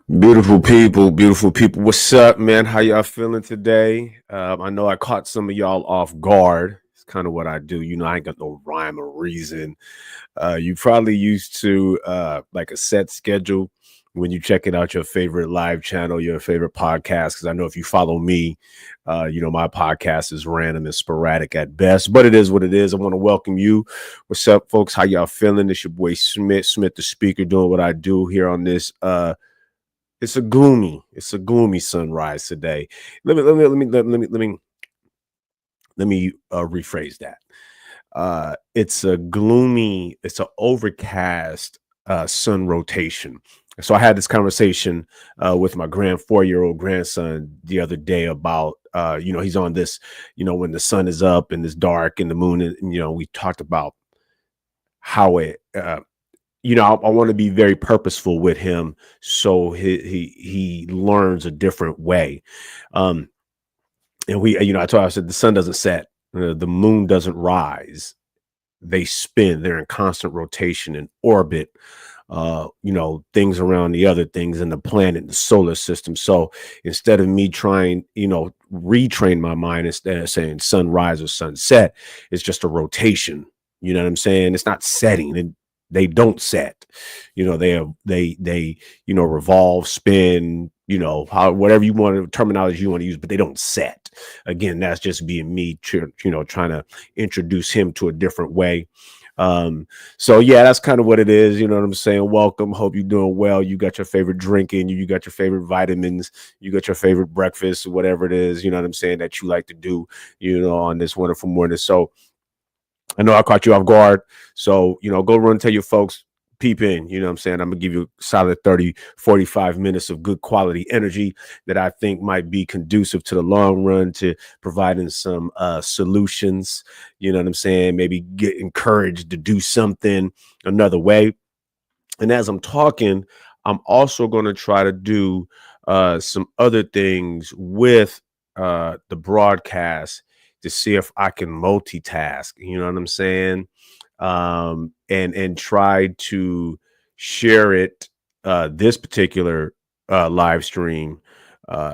Beautiful people. What's up, man? How y'all feeling today? I know I caught some of y'all off guard. It's kind of what I do. I ain't got no rhyme or reason. You probably used to like a set schedule when you checking out your favorite live channel, your favorite podcast. Because I know if you follow me, my podcast is random and sporadic at best, but it is what it is. I want to welcome you. What's up, folks? How y'all feeling? It's your boy Smith the speaker, doing what I do here on this. It's a gloomy sunrise today. Let me rephrase that. It's an overcast sun rotation. So I had this conversation with my 4-year-old grandson the other day about he's on this, when the sun is up and it's dark and the moon, and we talked about how it I want to be very purposeful with him so he learns a different way. Um, and I said the sun doesn't set, the moon doesn't rise. They spin. They're in constant rotation and orbit. Things around the other things in the planet, the solar system. So instead of me trying, retrain my mind instead of saying sunrise or sunset, it's just a rotation. You know what I'm saying? It's not setting. They don't set. They revolve, spin, how whatever you want, terminology you want to use, but they don't set. Again, that's just being me trying to introduce him to a different way. So yeah, that's kind of what it is. You know what I'm saying? Welcome. Hope you're doing well. You got your favorite drink in you. You got your favorite vitamins. You got your favorite breakfast, whatever it is, you know what I'm saying, that you like to do, on this wonderful morning. So I know I caught you off guard. So, go run, tell your folks, peep in. You know what I'm saying? I'm going to give you a solid 30, 45 minutes of good quality energy that I think might be conducive to the long run to providing some solutions. You know what I'm saying? Maybe get encouraged to do something another way. And as I'm talking, I'm also going to try to do some other things with the broadcast to see if I can multitask. You know what I'm saying? And try to share it, this particular live stream, uh,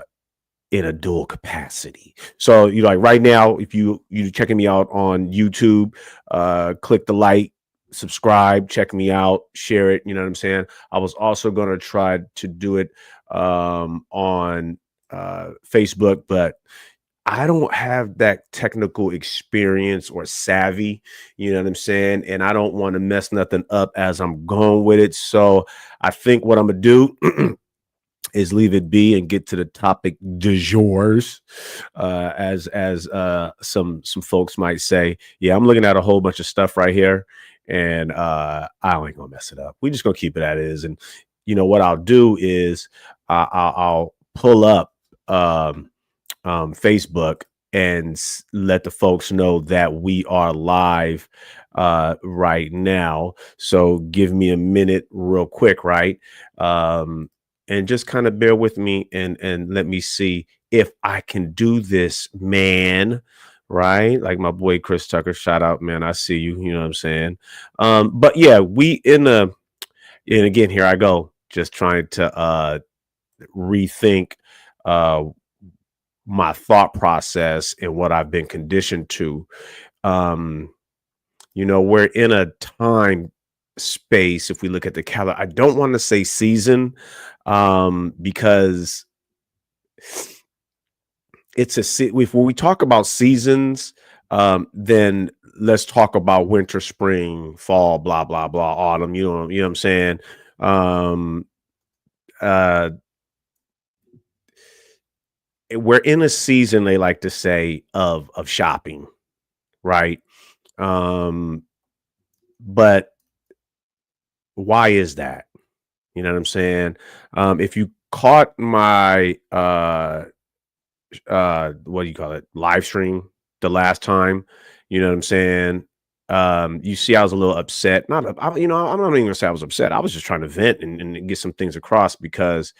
in a dual capacity. So, like right now, if you're checking me out on YouTube, click the like, subscribe, check me out, share it. You know what I'm saying? I was also going to try to do it on Facebook, but I don't have that technical experience or savvy, you know what I'm saying? And I don't want to mess nothing up as I'm going with it. So I think what I'm going to do is leave it be and get to the topic du jour, as some folks might say. Yeah, I'm looking at a whole bunch of stuff right here, and I ain't gonna mess it up. We just gonna keep it as is. And what I'll do is I'll pull up Facebook and let the folks know that we are live right now. So give me a minute real quick, right? And just kind of bear with me and let me see if I can do this, man. Right? Like my boy Chris Tucker, shout out, man. I see you, you know what I'm saying? But yeah, and again, here I go, just trying to rethink uh my thought process and what I've been conditioned to. Um, we're in a time space. If we look at the calendar, I don't want to say season, because when we talk about seasons, then let's talk about winter, spring, fall, blah blah blah, autumn. You know what I'm saying? Um, uh, we're in a season, they like to say, of shopping, right? Um, but why is that? You know what I'm saying? If you caught my what do you call it, live stream the last time, you know what I'm saying? You see, I was a little upset. I'm not even gonna say I was upset. I was just trying to vent and get some things across because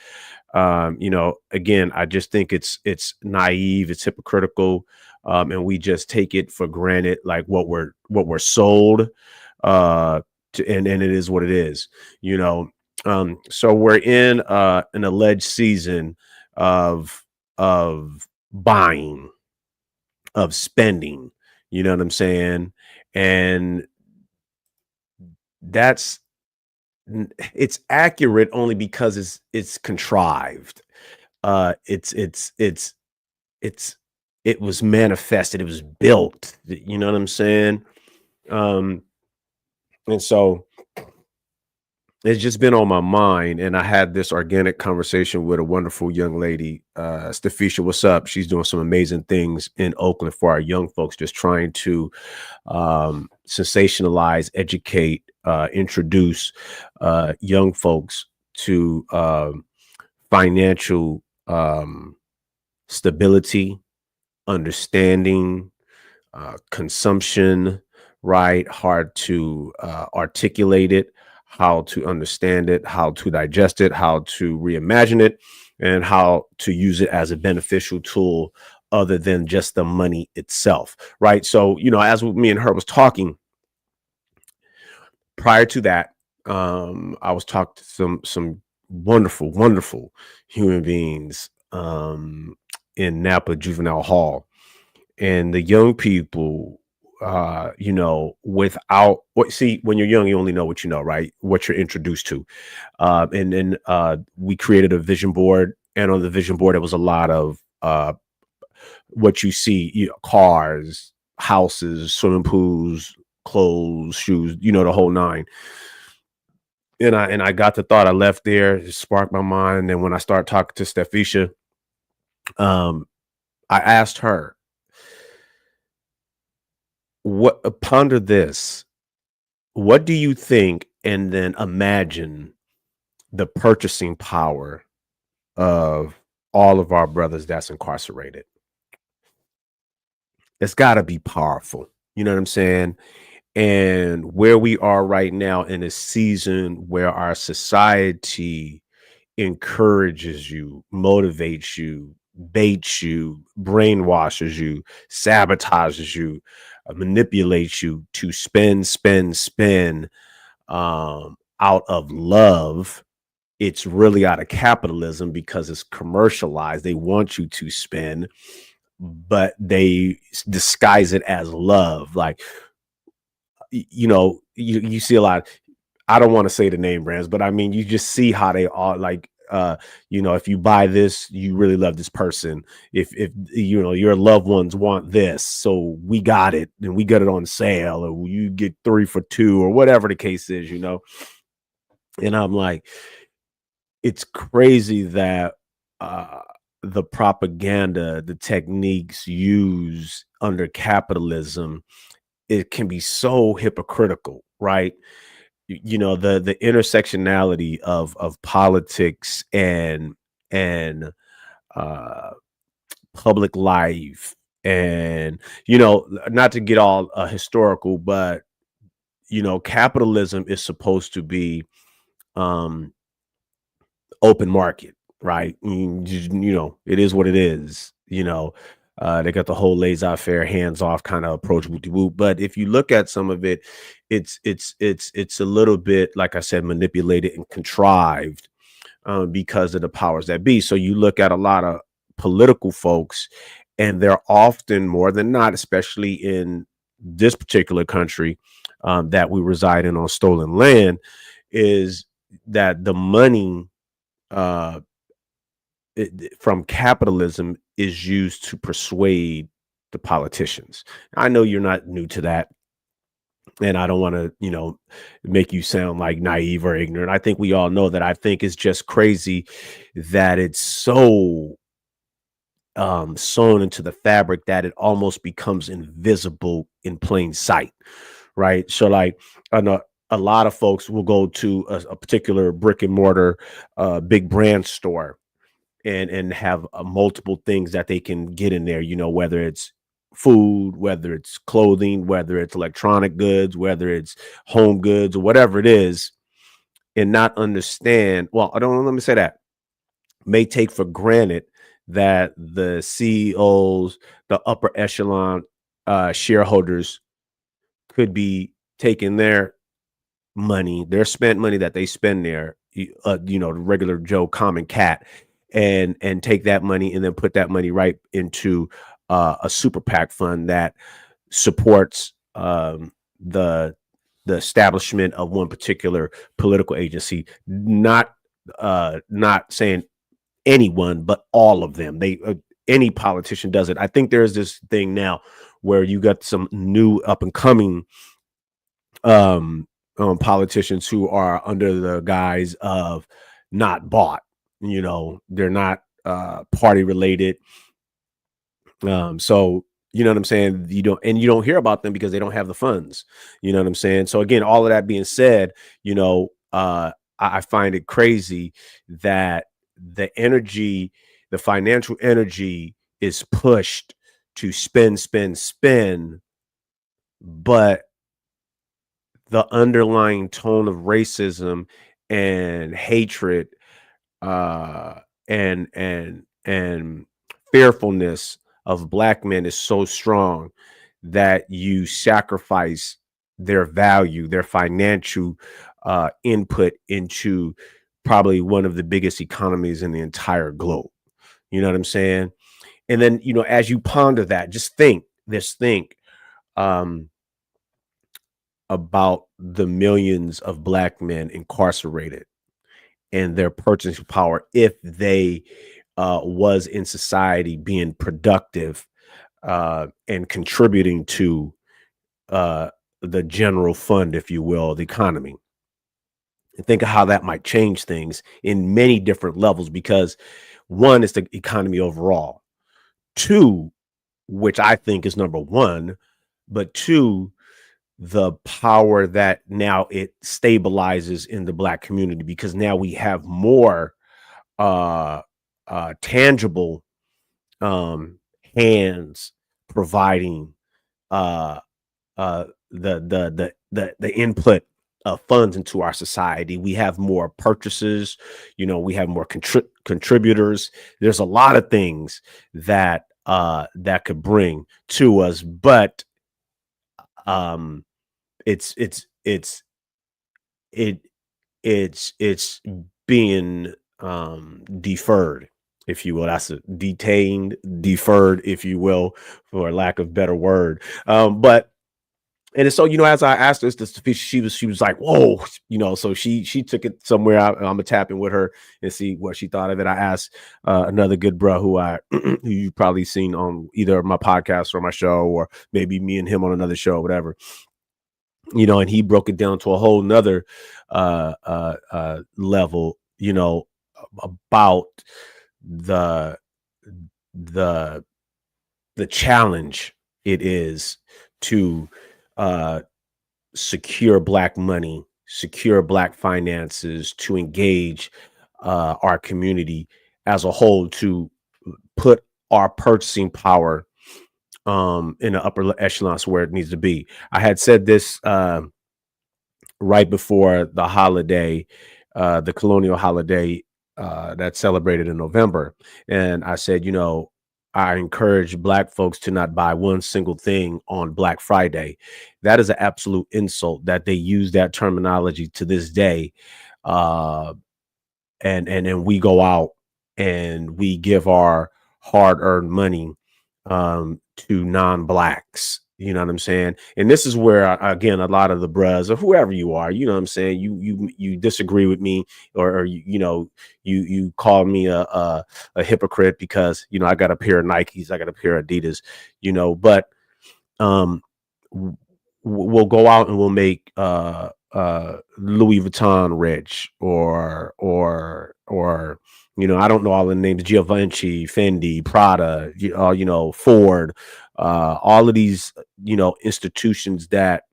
again, I just think it's naive, it's hypocritical, and we just take it for granted, like what we're sold, and it is what it is, you know. So we're in an alleged season of buying, of spending, you know what I'm saying? And that's it's accurate only because it's contrived. It's it's it was manifested, it was built, you know what I'm saying? Um, and so it's just been on my mind, and I had this organic conversation with a wonderful young lady, Stefisha. What's up? She's doing some amazing things in Oakland for our young folks, just trying to sensationalize, educate, introduce young folks to financial stability, understanding, consumption, right? Hard to articulate it, how to understand it, how to digest it, how to reimagine it, and how to use it as a beneficial tool other than just the money itself, right? So, as me and her was talking prior to that, I was talking to some wonderful, wonderful human beings in Napa Juvenile Hall, and the young people, without what see when you're young, you only know what you know, right? What you're introduced to. And then we created a vision board, and on the vision board, there was a lot of what you see, cars, houses, swimming pools, clothes, shoes, the whole nine. And I got the thought, I left there, it sparked my mind. And when I started talking to Stefisha, um, I asked her, ponder this. What do you think? And then imagine the purchasing power of all of our brothers that's incarcerated. It's got to be powerful. You know what I'm saying? And where we are right now in a season where our society encourages you, motivates you, baits you, brainwashes you, sabotages you, manipulates you to spend out of love. It's really out of capitalism because it's commercialized. They want you to spend, but they disguise it as love. Like, you see a lot. I don't want to say the name brands, but I mean, you just see how they are like, if you buy this, you really love this person. If your loved ones want this, so we got it and we got it on sale, or you get 3 for 2 or whatever the case is. And I'm like, it's crazy that uh the propaganda, the techniques used under capitalism, it can be so hypocritical, right? The intersectionality of politics and uh public life, and not to get all historical, but capitalism is supposed to be um open market, right? It is what it is. They got the whole laissez-faire, hands-off kind of approach, whoop-de-whoop. But if you look at some of it, it's a little bit, like I said, manipulated and contrived because of the powers that be. So you look at a lot of political folks, and they're often, more than not, especially in this particular country that we reside in on stolen land, is that the money uh, from capitalism is used to persuade the politicians. I know you're not new to that, and I don't want to, make you sound like naive or ignorant. I think we all know that. I think it's just crazy that it's so sewn into the fabric that it almost becomes invisible in plain sight, right? So, like, I know a lot of folks will go to a particular brick and mortar big brand store and have multiple things that they can get in there, whether it's food, whether it's clothing, whether it's electronic goods, whether it's home goods, or whatever it is, and not understand. Well, I don't let me say that. May take for granted that the CEOs, the upper echelon shareholders, could be taking their money, their spent money that they spend there, the regular Joe common cat, and take that money and then put that money right into a super PAC fund that supports the the establishment of one particular political agency, not saying anyone, but all of them. They Any politician does it. I think there's this thing now where you got some new up and coming um, politicians who are under the guise of not bought. They're not party related. So you know what I'm saying? You don't hear about them because they don't have the funds. You know what I'm saying? So again, all of that being said, I find it crazy that the financial energy is pushed to spend, spend, spend, but the underlying tone of racism and hatred, uh, and fearfulness of black men is so strong that you sacrifice their value, their financial input into probably one of the biggest economies in the entire globe. You know what I'm saying? And then, as you ponder that, think um, about the millions of black men incarcerated and their purchasing power if they was in society being productive and contributing to uh, the general fund, if you will, the economy. And think of how that might change things in many different levels, because one is the economy overall. Two, which I think is number one, but two, the power that now it stabilizes in the black community, because now we have more uh tangible um hands providing uh the input of funds into our society. We have more purchases, we have more contributors. There's a lot of things that could bring to us, but um it's it it's being deferred, if you will. That's a detained, deferred, if you will, for lack of better word. But and so, as I asked her this, she was like, "Whoa," So she took it somewhere. I'm gonna tap in with her and see what she thought of it. I asked another good bro who you've probably seen on either my podcast or my show, or maybe me and him on another show, whatever. And he broke it down to a whole nother level, about the the the challenge it is to uh secure black money, secure black finances, to engage our community as a whole, to put our purchasing power in the upper echelons where it needs to be. I had said this right before the holiday, the colonial holiday that's celebrated in November. And I said, I encourage black folks to not buy one single thing on Black Friday. That is an absolute insult that they use that terminology to this day. Uh, and we go out and we give our hard-earned money to non-blacks. You know what I'm saying? And this is where, again, a lot of the bros, or whoever you are, you know what I'm saying, you disagree with me, or you call me a hypocrite because I got a pair of Nikes, I got a pair of Adidas, but um we'll go out and we'll make Louis Vuitton rich, or I don't know all the names: Givenchy, Fendi, Prada, Ford, all of these institutions that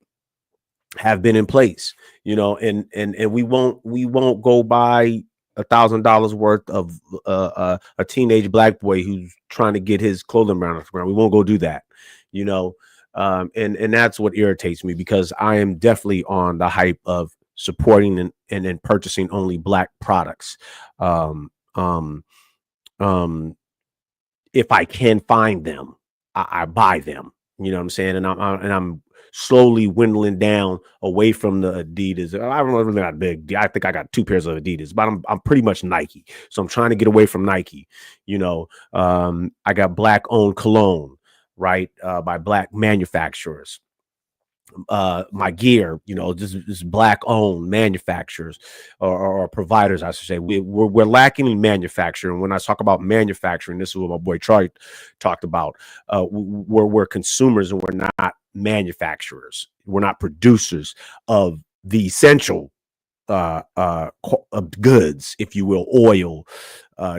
have been in place, and we won't go buy $1,000 worth of a teenage black boy who's trying to get his clothing brand off the ground. We won't go do that, you know. And that's what irritates me, because I am definitely on the hype of supporting and purchasing only black products. Um, um, um, if I can find them, I buy them. You know what I'm saying? And I'm slowly dwindling down away from the Adidas. I'm really not big. I think I got 2 pairs of Adidas, but I'm pretty much Nike. So I'm trying to get away from Nike. I got black owned cologne, right, by black manufacturers. My gear, just black owned manufacturers or providers, I should say. We're lacking in manufacturing. When I talk about manufacturing, this is what my boy Troy talked about. We're consumers and we're not manufacturers. We're not producers of the essential goods, if you will: oil,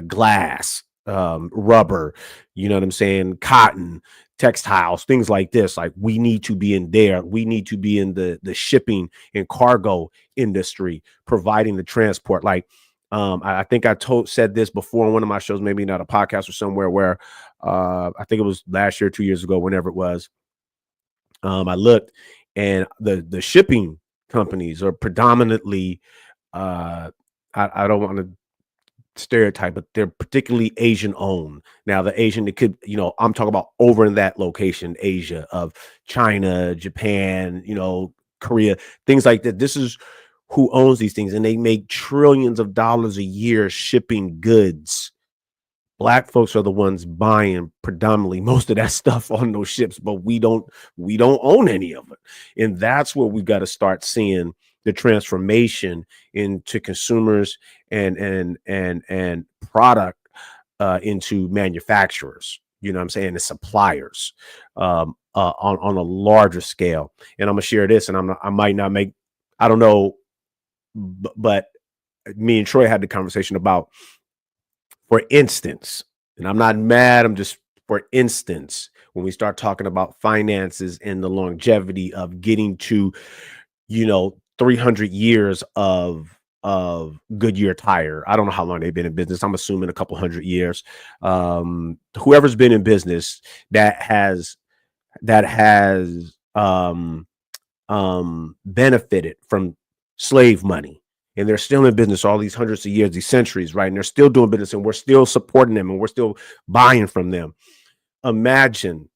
glass, rubber, you know what I'm saying, cotton, textiles, things like this. Like, we need to be in there. We need to be in the shipping and cargo industry, providing the transport. Like, I think I said this before on one of my shows, maybe not a podcast or somewhere, where I think it was last year, 2 years ago, whenever it was. I looked, and the shipping companies are predominantly, I don't want to stereotype, but they're particularly Asian owned. Now, the Asian, it could, I'm talking about over in that location, Asia, of China, Japan, Korea, things like that. This is who owns these things, and they make trillions of dollars a year shipping goods. Black folks are the ones buying predominantly most of that stuff on those ships, but we don't own any of it. And that's where we got to start seeing the transformation into consumers and product into manufacturers, you know what I'm saying, and suppliers on a larger scale. And I'm gonna share this, and I might not make, I don't know, but me and Troy had the conversation about, for instance, and I'm not mad, I'm just, for instance, when we start talking about finances and the longevity of getting to, 300 years of Goodyear tire. I don't know how long they've been in business. I'm assuming a couple hundred years. Whoever's been in business that has benefited from slave money, and they're still in business all these hundreds of years, these centuries, right? And they're still doing business, and we're still supporting them, and we're still buying from them. Imagine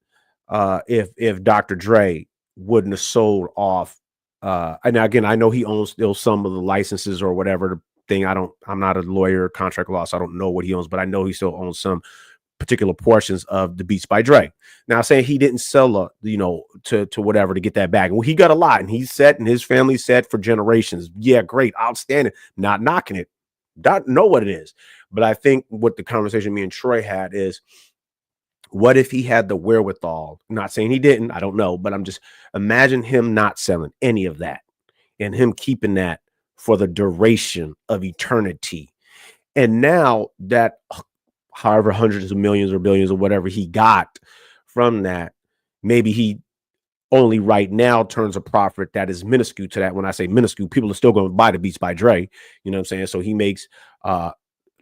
if Dr. Dre wouldn't have sold off. And again, I know he owns still some of the licenses or whatever thing. I'm not a lawyer, contract law, so I don't know what he owns, but I know he still owns some particular portions of the Beats by Dre. Now, saying he didn't sell to whatever to get that back. Well, he got a lot, and he's set, and his family's set for generations. Yeah, great, outstanding. Not knocking it. Don't know what it is. But I think what the conversation me and Troy had is, what if he had the wherewithal? I'm not saying he didn't, I don't know, but I'm just, imagine him not selling any of that and him keeping that for the duration of eternity. And now that, however hundreds of millions or billions or whatever he got from that, maybe he only right now turns a profit that is minuscule to that. When I say minuscule, people are still going to buy the Beats by Dre, you know what I'm saying? So he makes I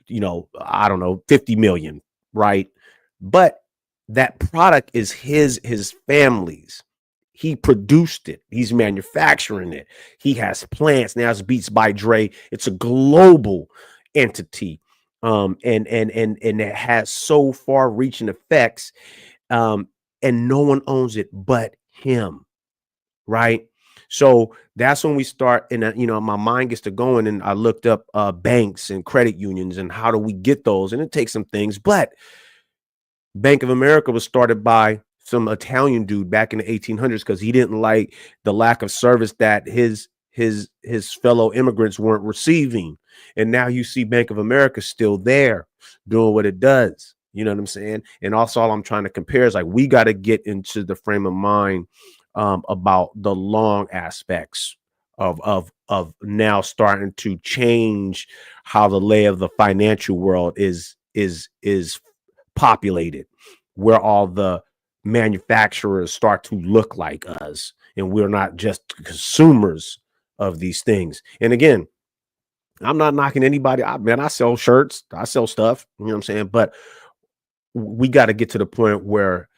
don't know, 50 million, right? But that product is his family's. He produced it. He's manufacturing it. He has plants. Now it's Beats by Dre. It's a global entity. And it has so far reaching effects. And no one owns it but him. Right. So that's when we start, and my mind gets to going, and I looked up banks and credit unions and how do we get those, and it takes some things. But Bank of America was started by some Italian dude back in the 1800s because he didn't like the lack of service that his fellow immigrants weren't receiving. And now you see Bank of America still there doing what it does. You know what I'm saying? And also, all I'm trying to compare is, like, we got to get into the frame of mind about the long aspects of now starting to change how the lay of the financial world is populated, where all the manufacturers start to look like us, and we're not just consumers of these things. And again, I'm not knocking anybody. I sell shirts, I sell stuff, you know what I'm saying? But we got to get to the point where,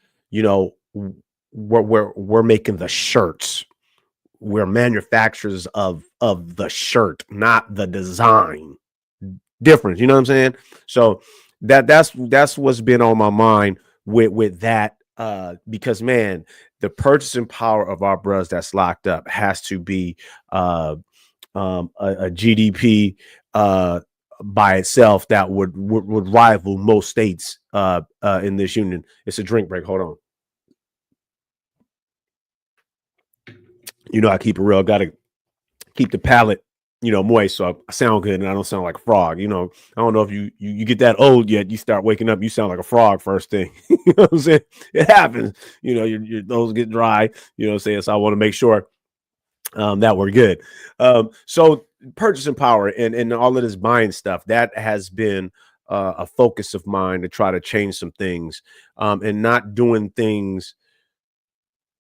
we're making the shirts. We're manufacturers of the shirt, not the design difference. You know what I'm saying? So that's what's been on my mind with that, because, man, the purchasing power of our brothers that's locked up has to be a GDP by itself that would rival most states in this union. It's a drink break. Hold on. You know, I keep it real. Got to keep the palate, moist, so I sound good and I don't sound like a frog. I don't know if you get that old yet. You start waking up, you sound like a frog first thing. You know what I'm saying? It happens. Your those get dry. You know what I'm saying? So I want to make sure that we're good. So purchasing power and all of this buying stuff, that has been a focus of mine to try to change some things, and not doing things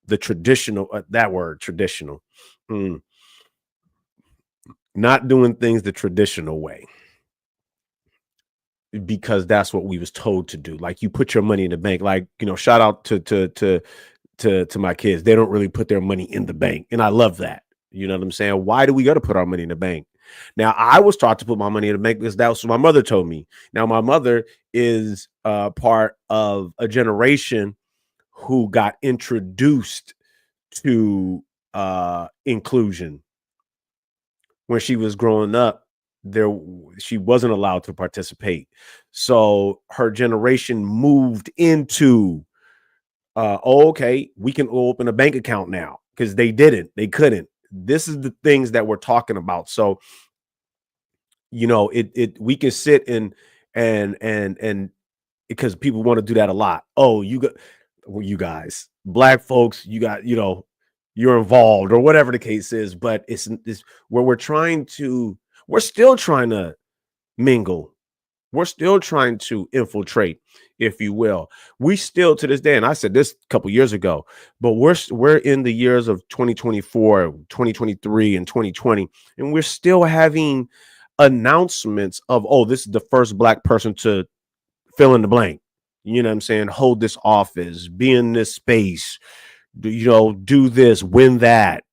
the traditional, that word traditional, not doing things the traditional way, because that's what we was told to do. Like, you put your money in the bank. Like, shout out to my kids. They don't really put their money in the bank, and I love that. You know what I'm saying? Why do we got to put our money in the bank? Now, I was taught to put my money in the bank because that's what my mother told me. Now, my mother is part of a generation who got introduced to inclusion. When she was growing up, she wasn't allowed to participate. So her generation moved into, okay, we can open a bank account now, because they couldn't. This is the things that we're talking about. So, we can sit and because people want to do that a lot. Oh, you guys, black folks, you're involved, or whatever the case is. But it's where we're still trying to mingle. We're still trying to infiltrate, if you will. We still, to this day, and I said this a couple years ago, but we're in the years of 2024, 2023, and 2020, and we're still having announcements of, oh, this is the first black person to fill in the blank. You know what I'm saying? Hold this office, be in this space, do this, win that,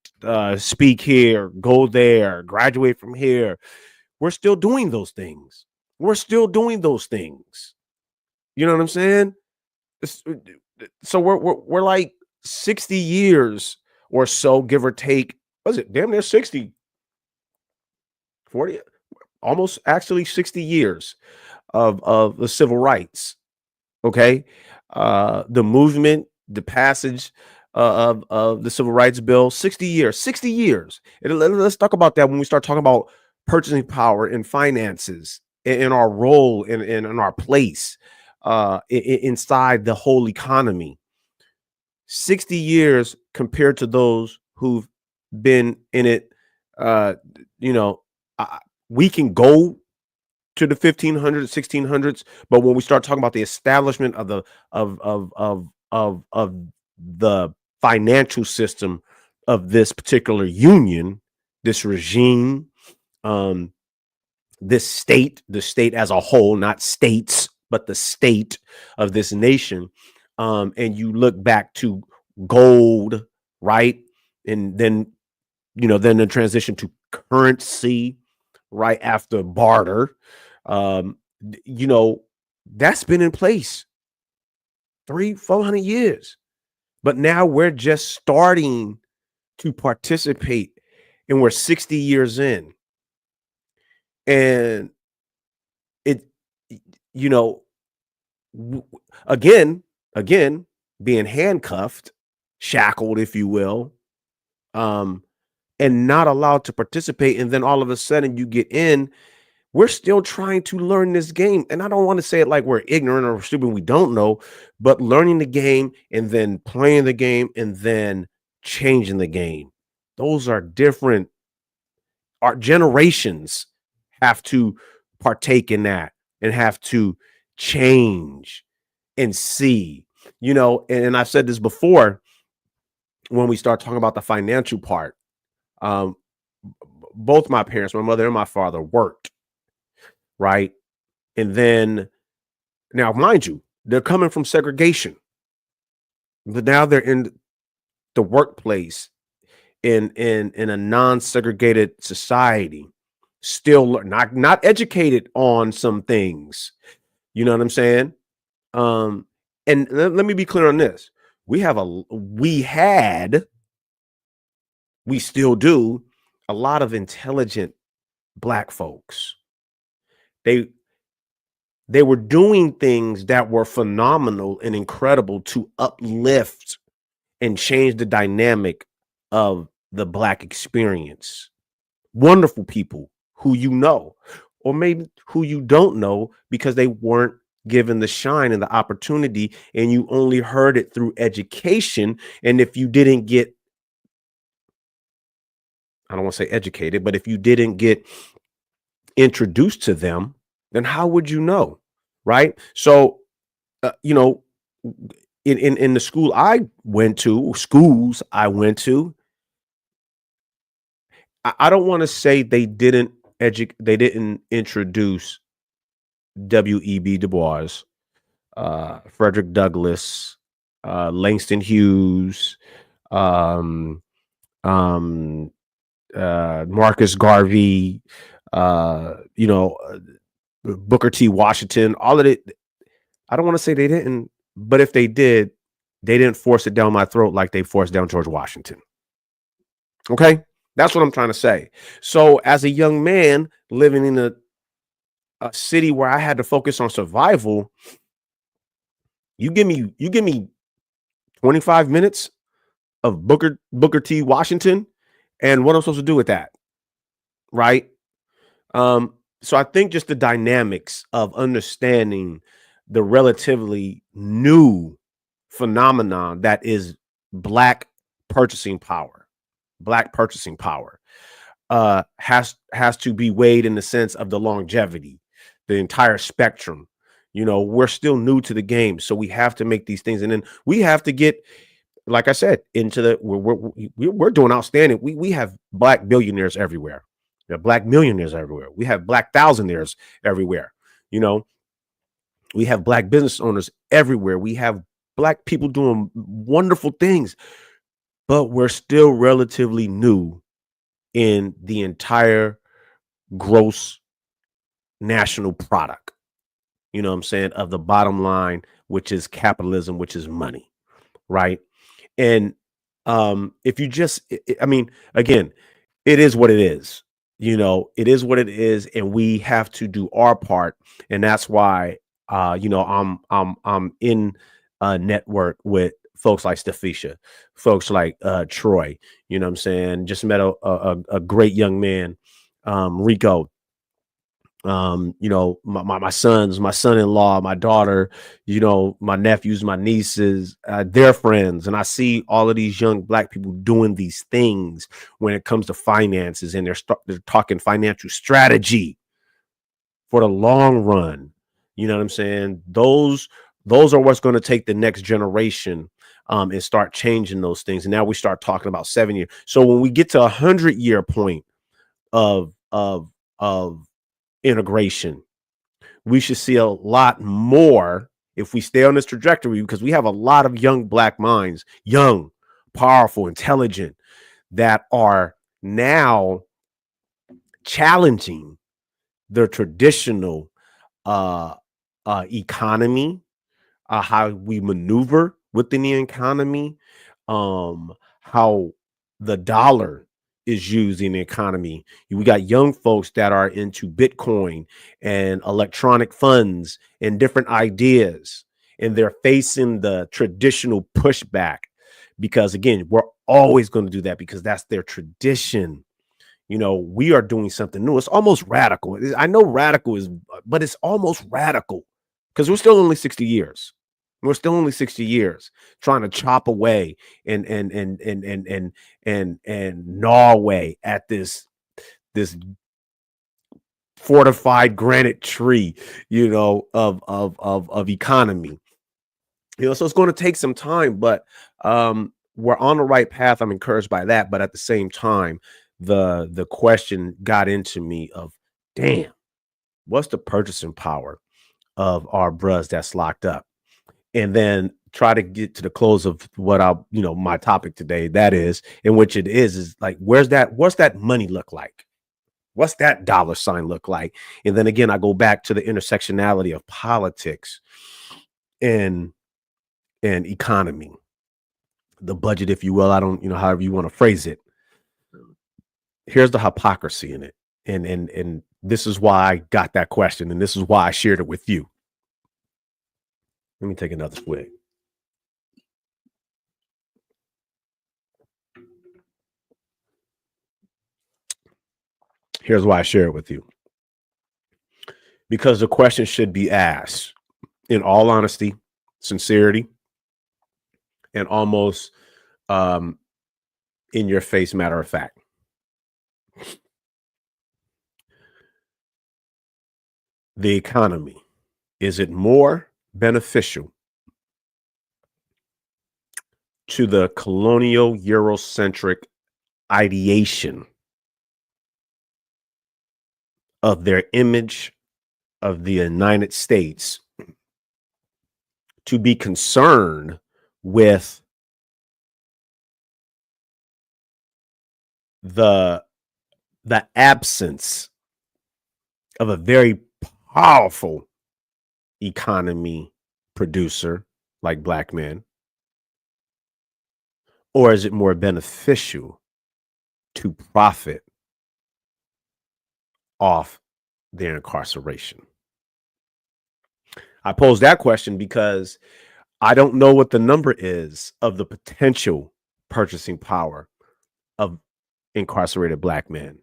speak here, go there, graduate from here. We're still doing those things. We're still doing those things. You know what I'm saying? So we're like 60 years or so, give or take. Was it damn near 60, 40, almost actually 60 years of the civil rights. Okay. The movement, the passage of the civil rights bill, 60 years. And let's talk about that when we start talking about purchasing power and finances, in our role in our place inside the whole economy. 60 years compared to those who've been in it. We can go to the 1500s, 1600s, but when we start talking about the establishment of the financial system of this particular union, this regime, this state, the state as a whole, not states, but the state of this nation, and you look back to gold, right? And then the transition to currency right after barter. That's been in place 300-400 years, but now we're just starting to participate, and we're 60 years in, and it, again, being handcuffed, shackled, if you will, and not allowed to participate. And then all of a sudden you get in. We're still trying to learn this game. And I don't want to say it like we're ignorant or stupid, we don't know, but learning the game and then playing the game and then changing the game. Those are different. Our generations have to partake in that and have to change and see, and I've said this before, when we start talking about the financial part, both my parents, my mother and my father, worked. Right. And then, now, mind you, they're coming from segregation, but now they're in the workplace in a non-segregated society, still not educated on some things. You know what I'm saying? And let me be clear on this. we still do, a lot of intelligent black folks. They they were doing things that were phenomenal and incredible to uplift and change the dynamic of the black experience. Wonderful people who you know, or maybe who you don't know because they weren't given the shine and the opportunity, and you only heard it through education. And if you didn't get, I don't want to say educated, but if you didn't get introduced to them, then how would you know? Right. So, you know, in the schools I went to, I don't want to say they didn't introduce W.E.B. Du Bois, Frederick Douglass, Langston Hughes, um, um, Marcus Garvey, you know, Booker T. Washington, all of it. I don't want to say they didn't, but if they did, they didn't force it down my throat like they forced down George Washington. Okay. That's what I'm trying to say. So, as a young man living in a city where I had to focus on survival, you give me 25 minutes of Booker T. Washington, and what I'm supposed to do with that, right? So I think just the dynamics of understanding the relatively new phenomenon that is black purchasing power, black purchasing power, has to be weighed in the sense of the longevity, the entire spectrum. You know, we're still new to the game, so we have to make these things, and then we have to get, like I said, into the we're doing outstanding. We have black billionaires everywhere. We have black millionaires everywhere. We have black thousandaires everywhere. You know, we have black business owners everywhere. We have black people doing wonderful things, but we're still relatively new in the entire gross national product. You know what I'm saying? Of the bottom line, which is capitalism, which is money, right? And if you just, I mean, again, it is what it is. You know, it is what it is, and we have to do our part. And that's why, you know, I'm in a network with folks like Stefisha, folks like Troy. You know what I'm saying? Just met a great young man, Rico. You know, my sons, my son-in-law, my daughter, you know, my nephews, my nieces, their friends, and I see all of these young black people doing these things when it comes to finances, and they're talking financial strategy for the long run. You know what I'm saying? Those are what's going to take the next generation, and start changing those things. And now we start talking about 7 years. So when we get to 100-year point of integration, we should see a lot more if we stay on this trajectory, because we have a lot of young black minds, young, powerful, intelligent, that are now challenging the traditional economy, how we maneuver within the economy, how the dollar is used in the economy. We got young folks that are into Bitcoin and electronic funds and different ideas, and they're facing the traditional pushback because, again, we're always going to do that because that's their tradition. You know, we are doing something new. It's almost radical. I know radical is, but it's almost radical because we're still only 60 years. We're still only 60 years trying to chop away and gnaw away at this fortified granite tree, you know, of economy. You know, so it's going to take some time, but we're on the right path. I'm encouraged by that, but at the same time, the question got into me of, damn, what's the purchasing power of our bros that's locked up? And then try to get to the close of what you know, my topic today, that is, in which it is like, what's that money look like? What's that dollar sign look like? And then again, I go back to the intersectionality of politics and economy. the budget, if you will. I don't, however you want to phrase it. Here's the hypocrisy in it. And this is why I got that question, and this is why I shared it with you. Let me take another swig. Here's why I share it with you. Because the question should be asked in all honesty, sincerity, and almost in your face, matter of fact. The economy, is it more beneficial to the colonial Eurocentric ideation of their image of the United States to be concerned with the absence of a very powerful economy producer like black men? Or is it more beneficial to profit off their incarceration? I pose that question because I don't know what the number is of the potential purchasing power of incarcerated black men,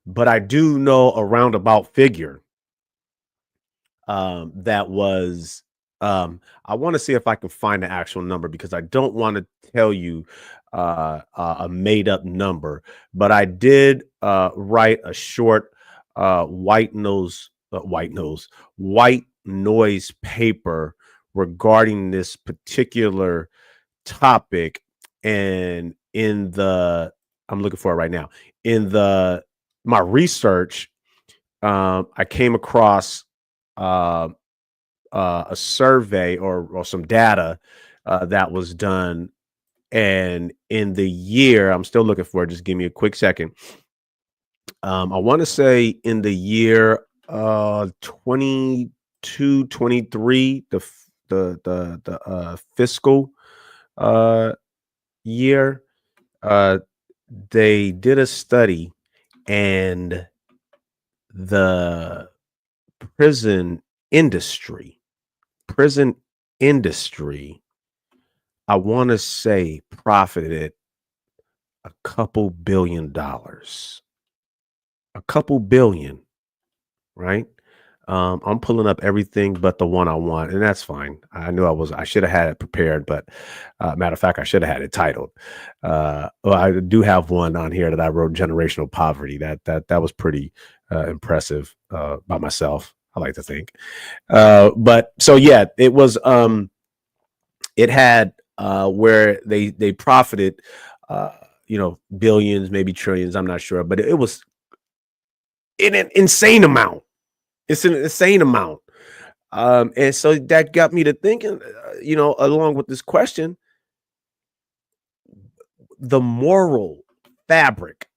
but I do know a roundabout figure that was I want to see if I can find the actual number, because I don't want to tell you a made up number, but I did write a short white noise paper regarding this particular topic. And I'm looking for it right now. In my research, I came across a survey or some data that was done, and in the year, I'm still looking for it, just give me a quick second. I want to say in the year 22, 23, the fiscal year, they did a study, and the prison industry, I want to say, profited a couple $billion, right? I'm pulling up everything but the one I want, and that's fine. I knew I should have had it prepared, but matter of fact, I should have had it titled. Well, I do have one on here that I wrote, Generational Poverty. That was pretty impressive by myself, I like to think. But so yeah, it was it had where they profited billions, maybe trillions, I'm not sure, but it was in an insane amount. It's an insane amount. And so that got me to thinking, along with this question, the moral fabric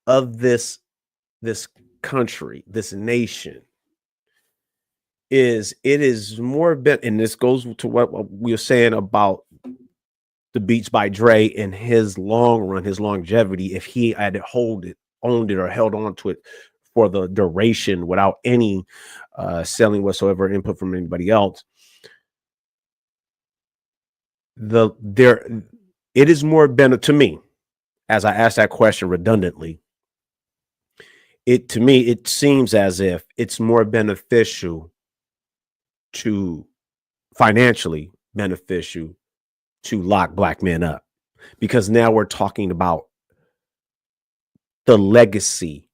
of this country, this nation, is more, and this goes to what we were saying about the Beats by Dre and his long run, his longevity. If he had owned it, or held on to it for the duration without any selling whatsoever, input from anybody else, it is more to me, as I asked that question redundantly, to me it seems as if it's more beneficial, financially beneficial, to lock black men up, because now we're talking about the legacy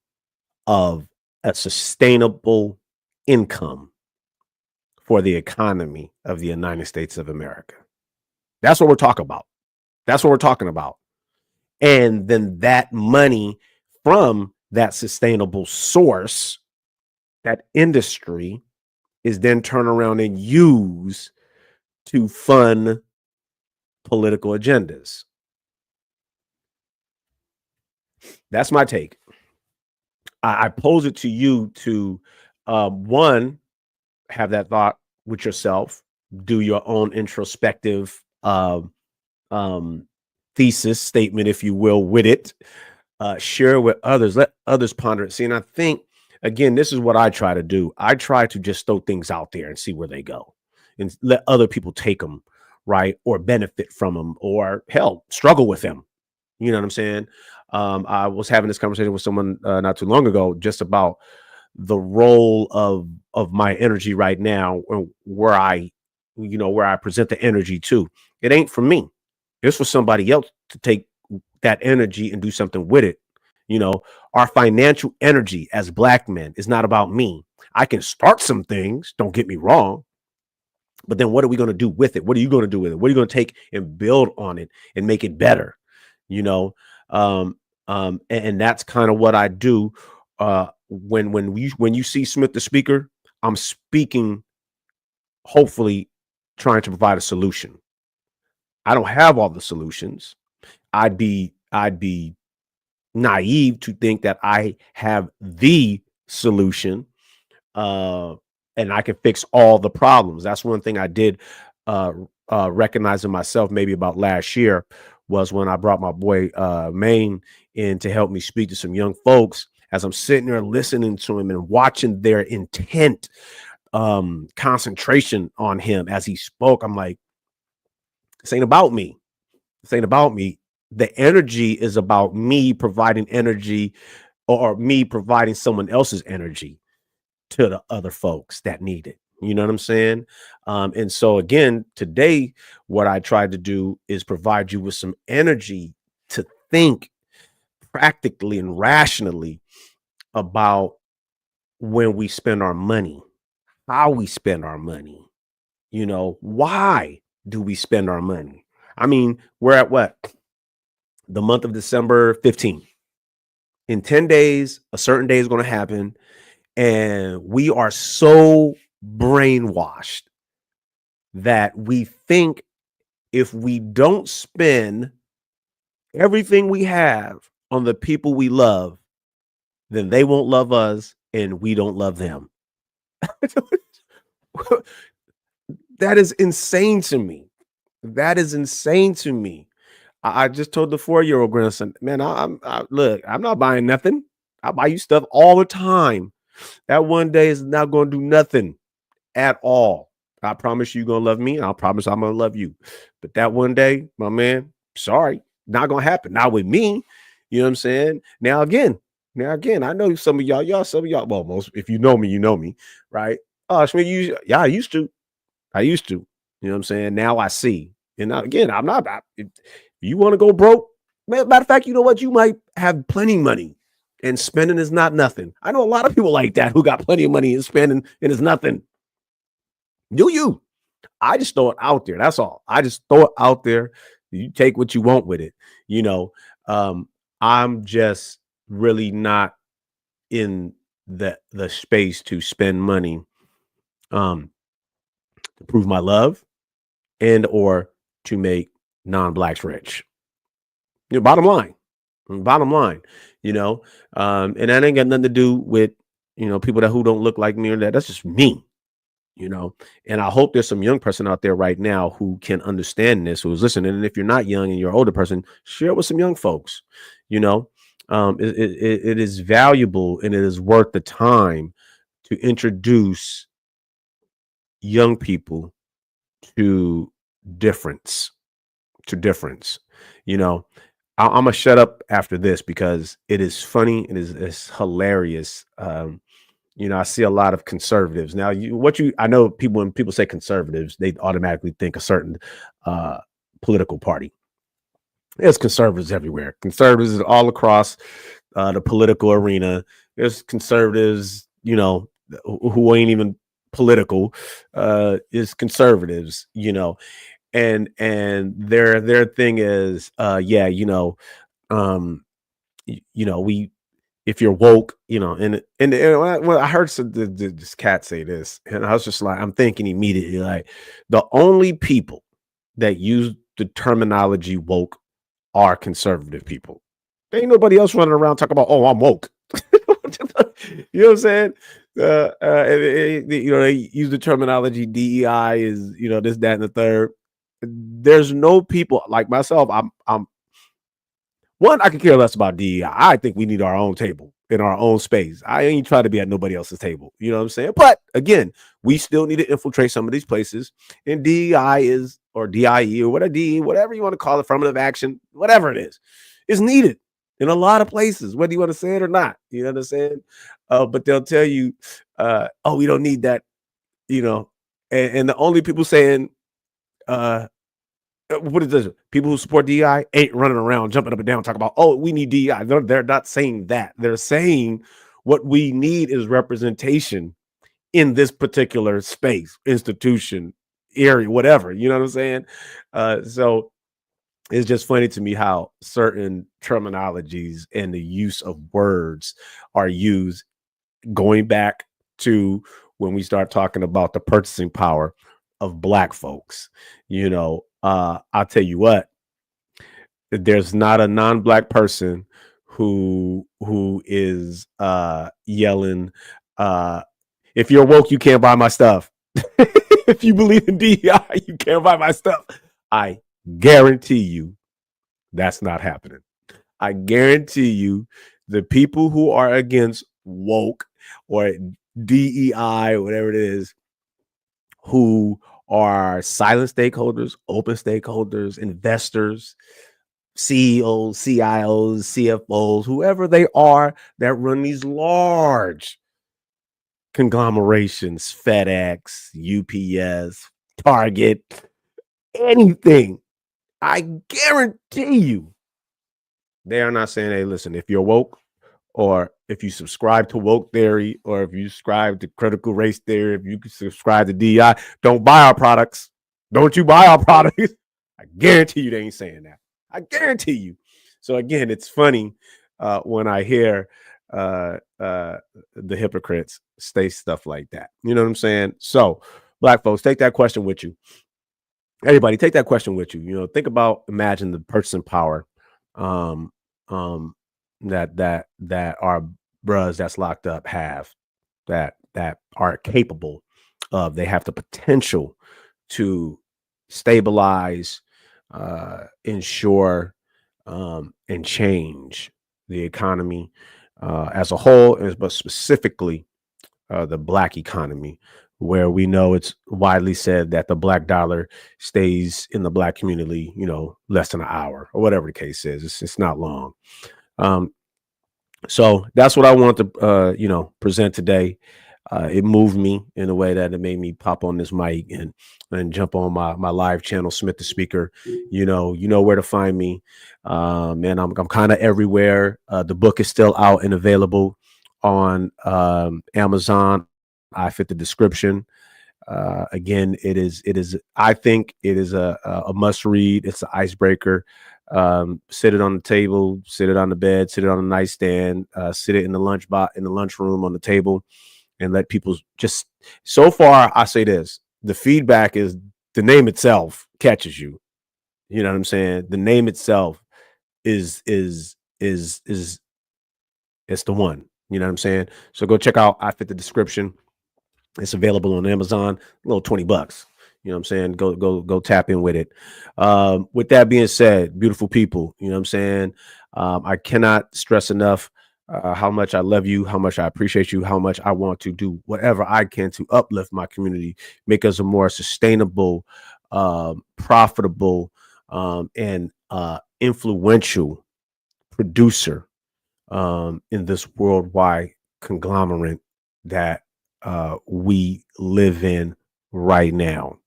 of a sustainable income for the economy of the United States of America. That's what we're talking about. And then that money from that sustainable source, that industry, is then turned around and used to fund political agendas. That's my take. I pose it to you to one, have that thought with yourself, do your own introspective um, thesis statement, if you will, with it. Share it with others. Let others ponder it. See, and I think again, this is what I try to do. I try to just throw things out there and see where they go, and let other people take them, right, or benefit from them, or hell, struggle with them. You know what I'm saying? I was having this conversation with someone not too long ago, just about the role of my energy right now, and where where I present the energy to. It ain't for me. It's for somebody else to take that energy and do something with it. You know, our financial energy as black men is not about me. I can start some things, don't get me wrong, but then what are we going to do with it? What are you going to do with it? What are you going to take and build on it and make it better? You know, um, and that's kind of what I do. When you see Smith the speaker, I'm speaking, hopefully trying to provide a solution. I don't have all the solutions. I'd be naive to think that I have the solution, uh, and I can fix all the problems. That's one thing I did uh, recognize in myself maybe about last year, was when I brought my boy Maine in to help me speak to some young folks. As I'm sitting there listening to him and watching their intent, concentration on him as he spoke, I'm like, this ain't about me. This ain't about me. The energy is about me providing energy, or me providing someone else's energy to the other folks that need it. You know what I'm saying? And so again, today, what I tried to do is provide you with some energy to think practically and rationally about when we spend our money, how we spend our money, why do we spend our money? I mean, we're at what? The month of December 15th. In 10 days, a certain day is going to happen. And we are so brainwashed that we think if we don't spend everything we have on the people we love, then they won't love us and we don't love them. That is insane to me. That is insane to me. I just told the 4-year-old grandson, man, look, I'm not buying nothing. I buy you stuff all the time. That one day is not going to do nothing at all. I promise you're going to love me. And I promise I'm going to love you. But that one day, my man, sorry, not going to happen. Not with me. You know what I'm saying? Now again, I know some of y'all, well, most, if you know me, right? Oh, I used to. You know what I'm saying? Now I see. And now, again, I'm not, if you want to go broke, man, matter of fact, you know what? You might have plenty of money and spending is not nothing. I know a lot of people like that who got plenty of money and spending and it's nothing. Do you? I just throw it out there. That's all. I just throw it out there. You take what you want with it. You know, I'm just really not in the space to spend money to prove my love and or to make non-blacks rich. Bottom line. Bottom line, and that ain't got nothing to do with people that who don't look like me or that. That's just me. And I hope there's some young person out there right now who can understand this, who's listening. And if you're not young and you're an older person, share it with some young folks. It is valuable and it is worth the time to introduce young people to difference. I'm gonna shut up after this because it is funny. It's hilarious. I see a lot of conservatives now. I know people, when people say conservatives, they automatically think a certain political party. There's conservatives everywhere. Conservatives all across the political arena. There's conservatives, who ain't even political. Is conservatives, and their thing is, we, if you're woke, and when I heard this cat say this, and I was just like, I'm thinking immediately, like, the only people that use the terminology woke are conservative people. There ain't nobody else running around talking about, oh, I'm woke. You know what I'm saying? You know, they use the terminology DEI is, you know, this, that, and the third. There's no people like myself. I'm one, I could care less about DEI. I think we need our own table in our own space. I ain't trying to be at nobody else's table. You know what I'm saying? But again, we still need to infiltrate some of these places. And DEI is, or DIE, or whatever, DE, whatever you want to call it, affirmative action, whatever it is needed in a lot of places, whether you want to say it or not. You know what I'm saying? But they'll tell you, oh, we don't need that, you know. And the only people saying, what is this? People who support DEI ain't running around jumping up and down talking about, oh, we need DEI. They're not saying that. They're saying what we need is representation in this particular space, institution, area, whatever. You know what I'm saying? So it's just funny to me how certain terminologies and the use of words are used, going back to when we start talking about the purchasing power of Black folks. You know, I'll tell you what, there's not a non-Black person who is yelling, if you're woke, you can't buy my stuff. If you believe in DEI, you can't buy my stuff. I guarantee you that's not happening. I guarantee you the people who are against woke or DEI, whatever it is, who are silent stakeholders, open stakeholders, investors, CEOs, CIOs, CFOs, whoever they are that run these large conglomerations, FedEx, UPS, Target, anything, I guarantee you they are not saying, hey, listen, if you're woke, or if you subscribe to woke theory, or if you subscribe to critical race theory, if you subscribe to DI, don't buy our products. Don't you buy our products. I guarantee you they ain't saying that. I guarantee you. So again, it's funny when I hear the hypocrites say stuff like that. You know what I'm saying? So Black folks, take that question with you. Everybody, take that question with you. You know, think about, imagine the purchasing power um, um, that our bros that's locked up have, that are capable of. They have the potential to stabilize, ensure, and change the economy as a whole, but specifically the Black economy, where we know it's widely said that the Black dollar stays in the Black community, you know, less than an hour or whatever the case is. It's not long. So that's what I want to, you know, present today. It moved me in a way that it made me pop on this mic and jump on my live channel, Smith the Speaker. You know where to find me. And I'm kind of everywhere. The book is still out and available on Amazon. I fit the description. Again, it is. I think it is a must read. It's an icebreaker. Sit it on the table, sit it on the bed, sit it on the nightstand, sit it in the lunchroom on the table, and let people just. So far, I say this: the feedback is the name itself catches you. You know what I'm saying? The name itself is it's the one. You know what I'm saying? So go check out I Fit the Description. It's available on Amazon, a little $20. You know what I'm saying? Go tap in with it. With that being said, beautiful people, you know what I'm saying? I cannot stress enough how much I love you, how much I appreciate you, how much I want to do whatever I can to uplift my community, make us a more sustainable, profitable, and influential producer in this worldwide conglomerate that we live in right now.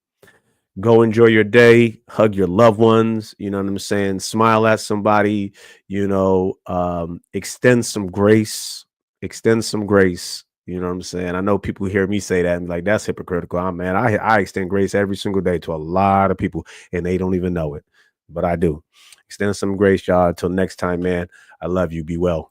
Go enjoy your day, hug your loved ones, you know what I'm saying? Smile at somebody, you know, extend some grace, you know what I'm saying? I know people hear me say that and like, that's hypocritical. I extend grace every single day to a lot of people and they don't even know it, but I do. Extend some grace, y'all. Until next time, man, I love you. Be well.